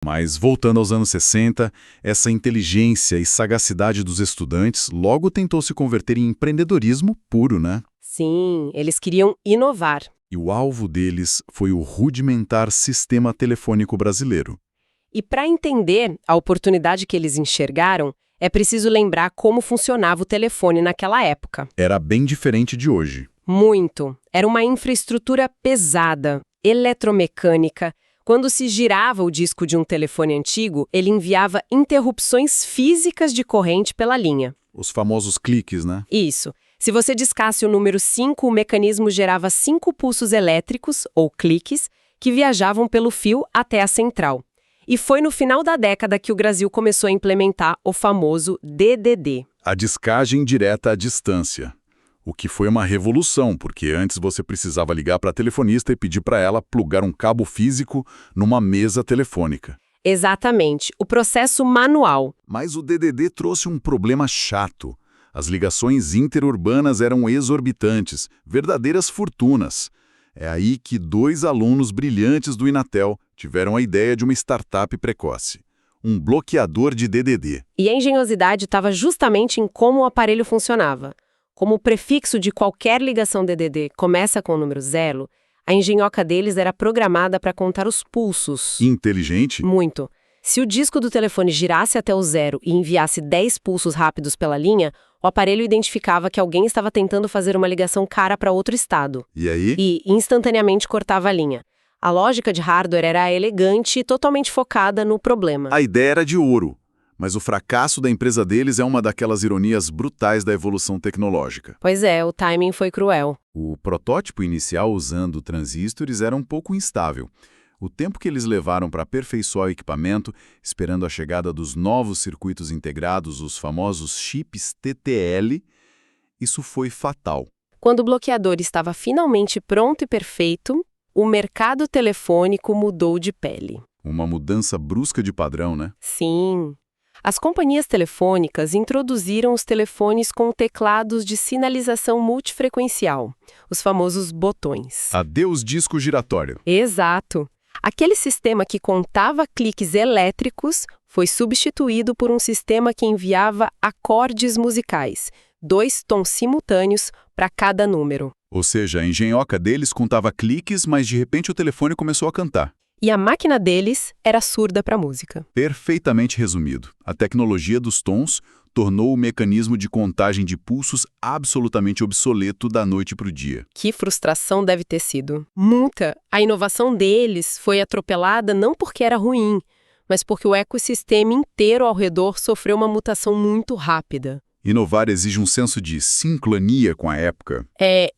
Mas, voltando aos anos 60, essa inteligência e sagacidade dos estudantes logo tentou se converter em empreendedorismo puro, né? Sim, eles queriam inovar. E o alvo deles foi o rudimentar sistema telefônico brasileiro. E para entender a oportunidade que eles enxergaram, é preciso lembrar como funcionava o telefone naquela época. Era bem diferente de hoje. Muito. Era uma infraestrutura pesada, eletromecânica. Quando se girava o disco de um telefone antigo, ele enviava interrupções físicas de corrente pela linha. Os famosos cliques, né? Isso. Se você discasse o número 5, o mecanismo gerava 5 pulsos elétricos, ou cliques, que viajavam pelo fio até a central. E foi no final da década que o Brasil começou a implementar o famoso DDD. A discagem direta à distância. O que foi uma revolução, porque antes você precisava ligar para a telefonista e pedir para ela plugar um cabo físico numa mesa telefônica. Exatamente, o processo manual. Mas o DDD trouxe um problema chato. As ligações interurbanas eram exorbitantes, verdadeiras fortunas. É aí que 2 alunos brilhantes do Inatel tiveram a ideia de uma startup precoce. Um bloqueador de DDD. E a engenhosidade estava justamente em como o aparelho funcionava. Como o prefixo de qualquer ligação DDD começa com o número 0, a engenhoca deles era programada para contar os pulsos. Inteligente? Muito. Se o disco do telefone girasse até o 0 e enviasse 10 pulsos rápidos pela linha, o aparelho identificava que alguém estava tentando fazer uma ligação cara para outro estado. E aí? E instantaneamente cortava a linha. A lógica de hardware era elegante e totalmente focada no problema. A ideia era de ouro. Mas o fracasso da empresa deles é uma daquelas ironias brutais da evolução tecnológica. Pois é, o timing foi cruel. O protótipo inicial usando transistores era um pouco instável. O tempo que eles levaram para aperfeiçoar o equipamento, esperando a chegada dos novos circuitos integrados, os famosos chips TTL, isso foi fatal. Quando o bloqueador estava finalmente pronto e perfeito, o mercado telefônico mudou de pele. Uma mudança brusca de padrão, né? Sim. As companhias telefônicas introduziram os telefones com teclados de sinalização multifrequencial, os famosos botões. Adeus disco giratório. Exato. Aquele sistema que contava cliques elétricos foi substituído por um sistema que enviava acordes musicais, 2 tons simultâneos para cada número. Ou seja, a engenhoca deles contava cliques, mas de repente o telefone começou a cantar. E a máquina deles era surda para música. Perfeitamente resumido, a tecnologia dos tons tornou o mecanismo de contagem de pulsos absolutamente obsoleto da noite para o dia. Que frustração deve ter sido. Muita. A inovação deles foi atropelada não porque era ruim, mas porque o ecossistema inteiro ao redor sofreu uma mutação muito rápida. Inovar exige um senso de sincronia com a época.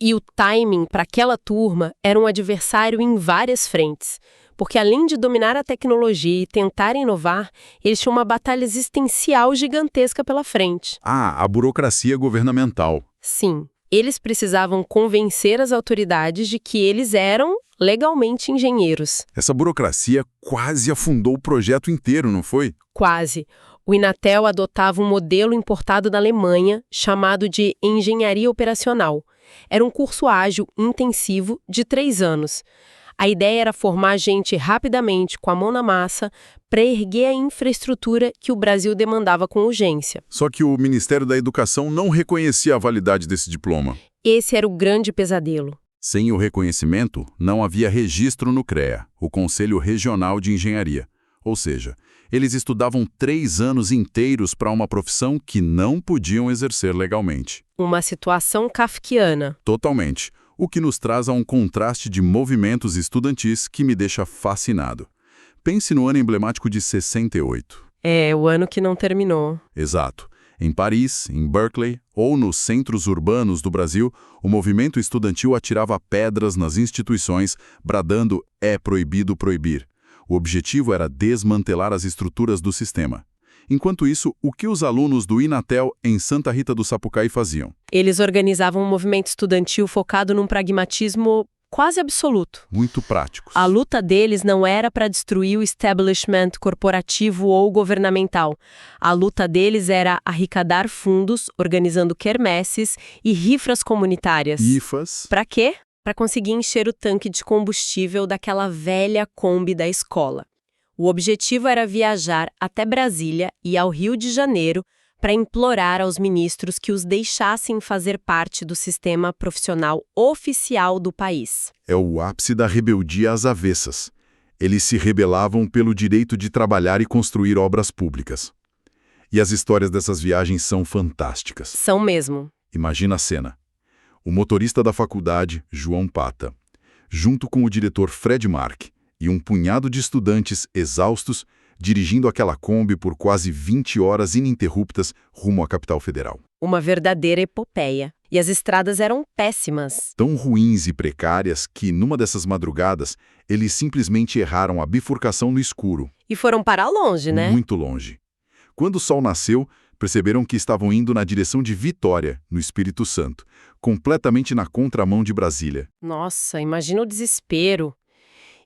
E o timing para aquela turma era um adversário em várias frentes. Porque além de dominar a tecnologia e tentar inovar, eles tinham uma batalha existencial gigantesca pela frente. A burocracia governamental. Sim, eles precisavam convencer as autoridades de que eles eram legalmente engenheiros. Essa burocracia quase afundou o projeto inteiro, não foi? Quase. O Inatel adotava um modelo importado da Alemanha chamado de engenharia operacional. Era um curso ágil, intensivo, de 3 anos. A ideia era formar gente rapidamente, com a mão na massa, para erguer a infraestrutura que o Brasil demandava com urgência. Só que o Ministério da Educação não reconhecia a validade desse diploma. Esse era o grande pesadelo. Sem o reconhecimento, não havia registro no CREA, o Conselho Regional de Engenharia. Ou seja, eles estudavam 3 anos inteiros para uma profissão que não podiam exercer legalmente. Uma situação kafkiana. Totalmente. O que nos traz a um contraste de movimentos estudantis que me deixa fascinado. Pense no ano emblemático de 68. O ano que não terminou. Exato. Em Paris, em Berkeley ou nos centros urbanos do Brasil, o movimento estudantil atirava pedras nas instituições, bradando "é proibido proibir". O objetivo era desmantelar as estruturas do sistema. Enquanto isso, o que os alunos do Inatel em Santa Rita do Sapucaí faziam? Eles organizavam um movimento estudantil focado num pragmatismo quase absoluto. Muito práticos. A luta deles não era para destruir o establishment corporativo ou governamental. A luta deles era arrecadar fundos, organizando quermesses e rifas comunitárias. IFAs. Para quê? Para conseguir encher o tanque de combustível daquela velha Kombi da escola. O objetivo era viajar até Brasília e ao Rio de Janeiro para implorar aos ministros que os deixassem fazer parte do sistema profissional oficial do país. É o ápice da rebeldia às avessas. Eles se rebelavam pelo direito de trabalhar e construir obras públicas. E as histórias dessas viagens são fantásticas. São mesmo. Imagina a cena. O motorista da faculdade, João Pata, junto com o diretor Fred Mark e um punhado de estudantes exaustos, dirigindo aquela Kombi por quase 20 horas ininterruptas rumo à capital federal. Uma verdadeira epopeia. E as estradas eram péssimas. Tão ruins e precárias que, numa dessas madrugadas, eles simplesmente erraram a bifurcação no escuro. E foram parar longe, né? Muito longe. Quando o sol nasceu, perceberam que estavam indo na direção de Vitória, no Espírito Santo, completamente na contramão de Brasília. Nossa, imagina o desespero.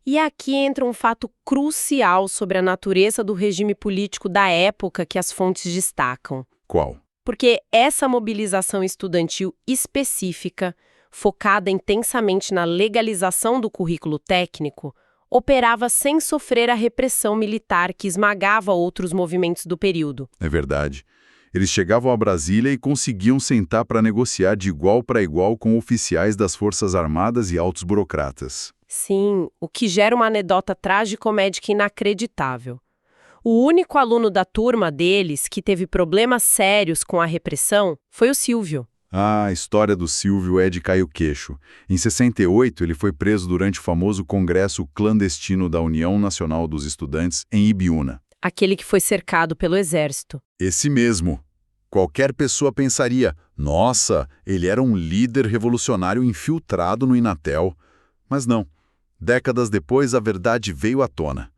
E aqui entra um fato crucial sobre a natureza do regime político da época que as fontes destacam. Qual? Porque essa mobilização estudantil específica, focada intensamente na legalização do currículo técnico, operava sem sofrer a repressão militar que esmagava outros movimentos do período. É verdade. Eles chegavam a Brasília e conseguiam sentar para negociar de igual para igual com oficiais das Forças Armadas e altos burocratas. Sim, o que gera uma anedota tragicomédica inacreditável. O único aluno da turma deles que teve problemas sérios com a repressão foi o Silvio. Ah, a história do Silvio é de cair o queixo. Em 68, ele foi preso durante o famoso Congresso Clandestino da União Nacional dos Estudantes em Ibiúna. Aquele que foi cercado pelo exército. Esse mesmo. Qualquer pessoa pensaria, nossa, ele era um líder revolucionário infiltrado no Inatel. Mas não. Décadas depois, a verdade veio à tona.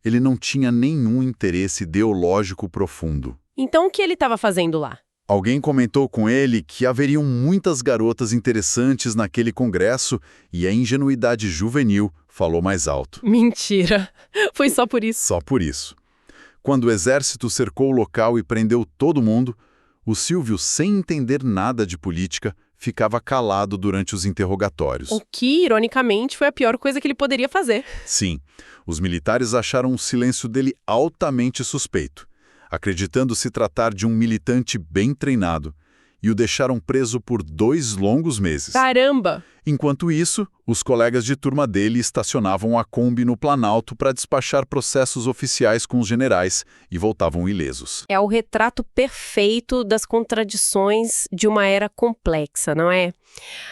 Ele não tinha nenhum interesse ideológico profundo. Então o que ele estava fazendo lá? Alguém comentou com ele que haveriam muitas garotas interessantes naquele congresso e a ingenuidade juvenil falou mais alto. Mentira! Foi só por isso. Só por isso. Quando o exército cercou o local e prendeu todo mundo, o Silvio, sem entender nada de política, ficava calado durante os interrogatórios. O que, ironicamente, foi a pior coisa que ele poderia fazer. Sim, os militares acharam o silêncio dele altamente suspeito, acreditando se tratar de um militante bem treinado, e o deixaram preso por 2 longos meses. Caramba! Enquanto isso, os colegas de turma dele estacionavam a Kombi no Planalto para despachar processos oficiais com os generais e voltavam ilesos. É o retrato perfeito das contradições de uma era complexa, não é?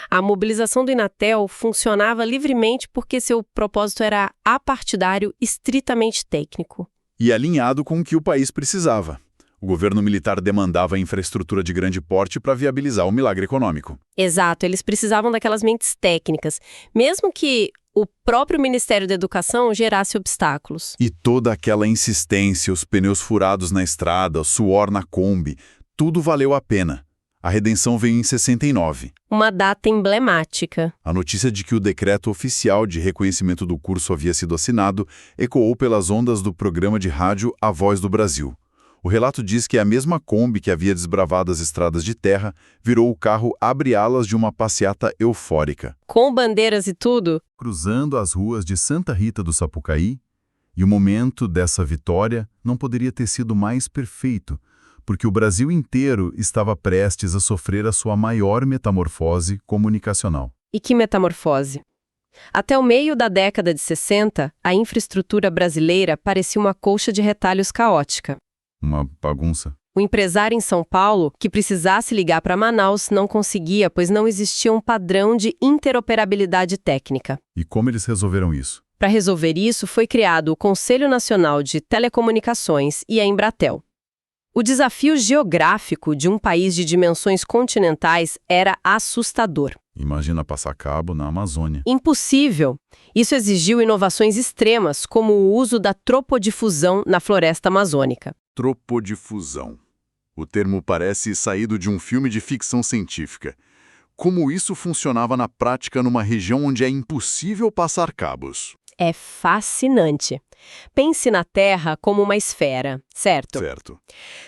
A mobilização do Inatel funcionava livremente porque seu propósito era apartidário, estritamente técnico. E alinhado com o que o país precisava. O governo militar demandava infraestrutura de grande porte para viabilizar o milagre econômico. Exato, eles precisavam daquelas mentes técnicas, mesmo que o próprio Ministério da Educação gerasse obstáculos. E toda aquela insistência, os pneus furados na estrada, o suor na Kombi, tudo valeu a pena. A redenção veio em 69. Uma data emblemática. A notícia de que o decreto oficial de reconhecimento do curso havia sido assinado ecoou pelas ondas do programa de rádio A Voz do Brasil. O relato diz que a mesma Kombi que havia desbravado as estradas de terra virou o carro abre-alas de uma passeata eufórica. Com bandeiras e tudo? Cruzando as ruas de Santa Rita do Sapucaí, e o momento dessa vitória não poderia ter sido mais perfeito, porque o Brasil inteiro estava prestes a sofrer a sua maior metamorfose comunicacional. E que metamorfose? Até o meio da década de 60, a infraestrutura brasileira parecia uma colcha de retalhos caótica. Uma bagunça. O empresário em São Paulo, que precisasse ligar para Manaus, não conseguia, pois não existia um padrão de interoperabilidade técnica. E como eles resolveram isso? Para resolver isso, foi criado o Conselho Nacional de Telecomunicações e a Embratel. O desafio geográfico de um país de dimensões continentais era assustador. Imagina passar cabo na Amazônia. Impossível! Isso exigiu inovações extremas, como o uso da tropodifusão na floresta amazônica. Tropodifusão. O termo parece saído de um filme de ficção científica. Como isso funcionava na prática numa região onde é impossível passar cabos? É fascinante. Pense na Terra como uma esfera, certo? Certo.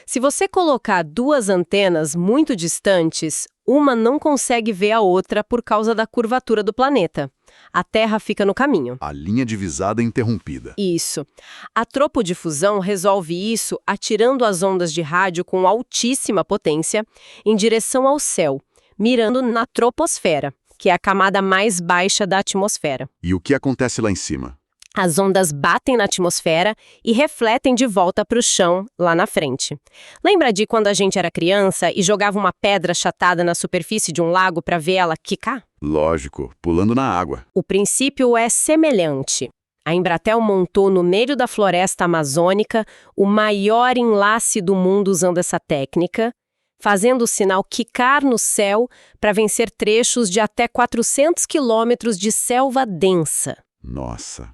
Se você colocar 2 antenas muito distantes, uma não consegue ver a outra por causa da curvatura do planeta. A Terra fica no caminho. A linha divisada interrompida. Isso. A tropodifusão resolve isso atirando as ondas de rádio com altíssima potência em direção ao céu, mirando na troposfera, que é a camada mais baixa da atmosfera. E o que acontece lá em cima? As ondas batem na atmosfera e refletem de volta para o chão, lá na frente. Lembra de quando a gente era criança e jogava uma pedra achatada na superfície de um lago para ver ela quicar? Lógico, pulando na água. O princípio é semelhante. A Embratel montou no meio da floresta amazônica o maior enlace do mundo usando essa técnica, fazendo o sinal quicar no céu para vencer trechos de até 400 quilômetros de selva densa. Nossa!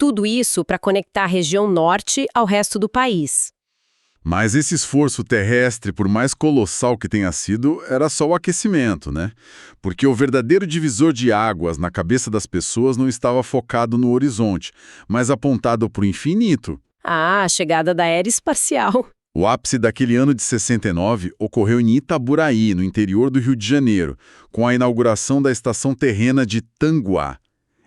Tudo isso para conectar a região norte ao resto do país. Mas esse esforço terrestre, por mais colossal que tenha sido, era só o aquecimento, né? Porque o verdadeiro divisor de águas na cabeça das pessoas não estava focado no horizonte, mas apontado para o infinito. Ah, a chegada da era espacial. O ápice daquele ano de 69 ocorreu em Itaburaí, no interior do Rio de Janeiro, com a inauguração da estação terrena de Tanguá.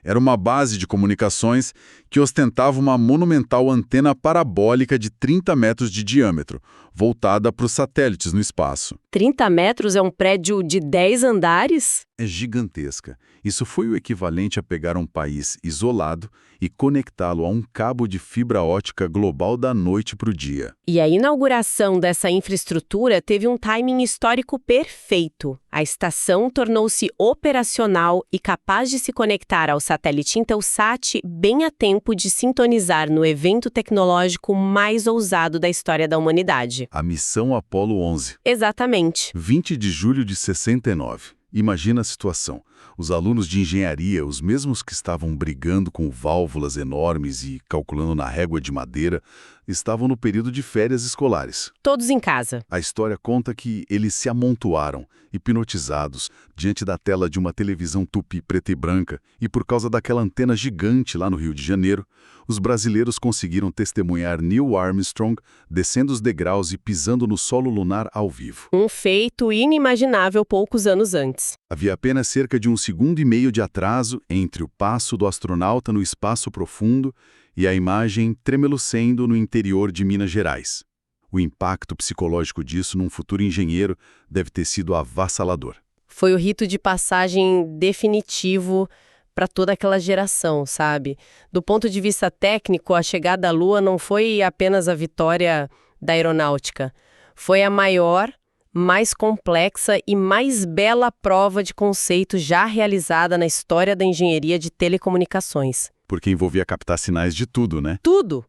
Era uma base de comunicações que ostentava uma monumental antena parabólica de 30 metros de diâmetro, voltada para os satélites no espaço. 30 metros é um prédio de 10 andares? É gigantesca. Isso foi o equivalente a pegar um país isolado e conectá-lo a um cabo de fibra ótica global da noite para o dia. E a inauguração dessa infraestrutura teve um timing histórico perfeito. A estação tornou-se operacional e capaz de se conectar ao satélite Intelsat bem a tempo de sintonizar no evento tecnológico mais ousado da história da humanidade. A missão Apollo 11. Exatamente. 20 de julho de 69. Imagina a situação. Os alunos de engenharia, os mesmos que estavam brigando com válvulas enormes e calculando na régua de madeira, estavam no período de férias escolares. Todos em casa. A história conta que eles se amontoaram, hipnotizados, diante da tela de uma televisão tupi preta e branca, e por causa daquela antena gigante lá no Rio de Janeiro, os brasileiros conseguiram testemunhar Neil Armstrong descendo os degraus e pisando no solo lunar ao vivo. Um feito inimaginável poucos anos antes. Havia apenas cerca de 1,5 segundos de atraso entre o passo do astronauta no espaço profundo e a imagem tremelucendo no interior de Minas Gerais. O impacto psicológico disso num futuro engenheiro deve ter sido avassalador. Foi o rito de passagem definitivo para toda aquela geração, sabe? Do ponto de vista técnico, a chegada à Lua não foi apenas a vitória da aeronáutica. Foi a maior, mais complexa e mais bela prova de conceito já realizada na história da engenharia de telecomunicações. Porque envolvia captar sinais de tudo, né? Tudo!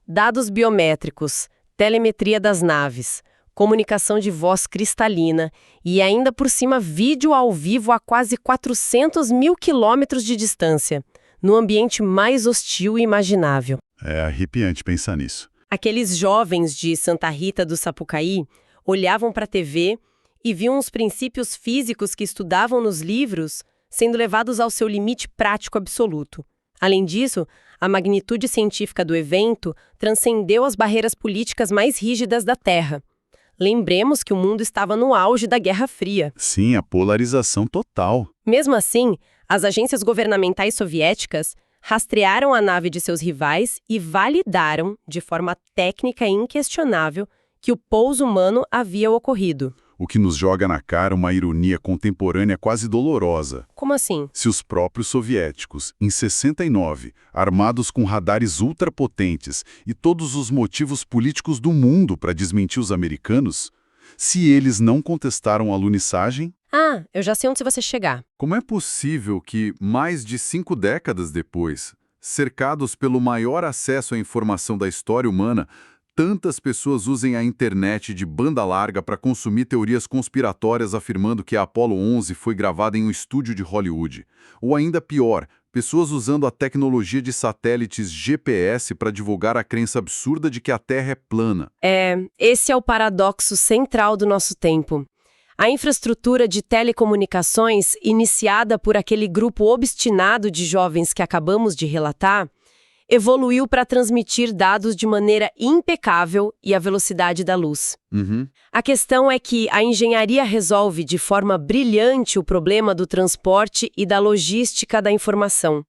Dados biométricos, telemetria das naves, comunicação de voz cristalina e ainda por cima vídeo ao vivo a quase 400 mil quilômetros de distância, no ambiente mais hostil e imaginável. É arrepiante pensar nisso. Aqueles jovens de Santa Rita do Sapucaí olhavam para a TV e viam os princípios físicos que estudavam nos livros sendo levados ao seu limite prático absoluto. Além disso, a magnitude científica do evento transcendeu as barreiras políticas mais rígidas da Terra. Lembremos que o mundo estava no auge da Guerra Fria. Sim, a polarização total. Mesmo assim, as agências governamentais soviéticas rastrearam a nave de seus rivais e validaram, de forma técnica e inquestionável, que o pouso humano havia ocorrido. O que nos joga na cara uma ironia contemporânea quase dolorosa. Como assim? Se os próprios soviéticos, em 69, armados com radares ultrapotentes e todos os motivos políticos do mundo para desmentir os americanos, se eles não contestaram a alunissagem... Ah, eu já sei onde você chegar. Como é possível que, mais de 5 décadas depois, cercados pelo maior acesso à informação da história humana, tantas pessoas usem a internet de banda larga para consumir teorias conspiratórias afirmando que a Apollo 11 foi gravada em um estúdio de Hollywood? Ou ainda pior, pessoas usando a tecnologia de satélites GPS para divulgar a crença absurda de que a Terra é plana. Esse é o paradoxo central do nosso tempo. A infraestrutura de telecomunicações, iniciada por aquele grupo obstinado de jovens que acabamos de relatar, evoluiu para transmitir dados de maneira impecável e à velocidade da luz. Uhum. A questão é que a engenharia resolve de forma brilhante o problema do transporte e da logística da informação.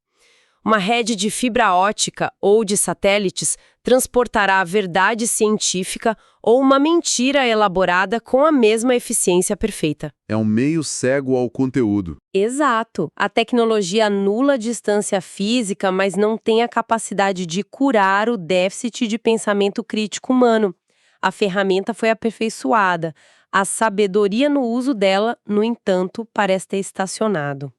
Uma rede de fibra ótica ou de satélites transportará a verdade científica ou uma mentira elaborada com a mesma eficiência perfeita. É um meio cego ao conteúdo. Exato. A tecnologia anula a distância física, mas não tem a capacidade de curar o déficit de pensamento crítico humano. A ferramenta foi aperfeiçoada. A sabedoria no uso dela, no entanto, parece ter estacionado.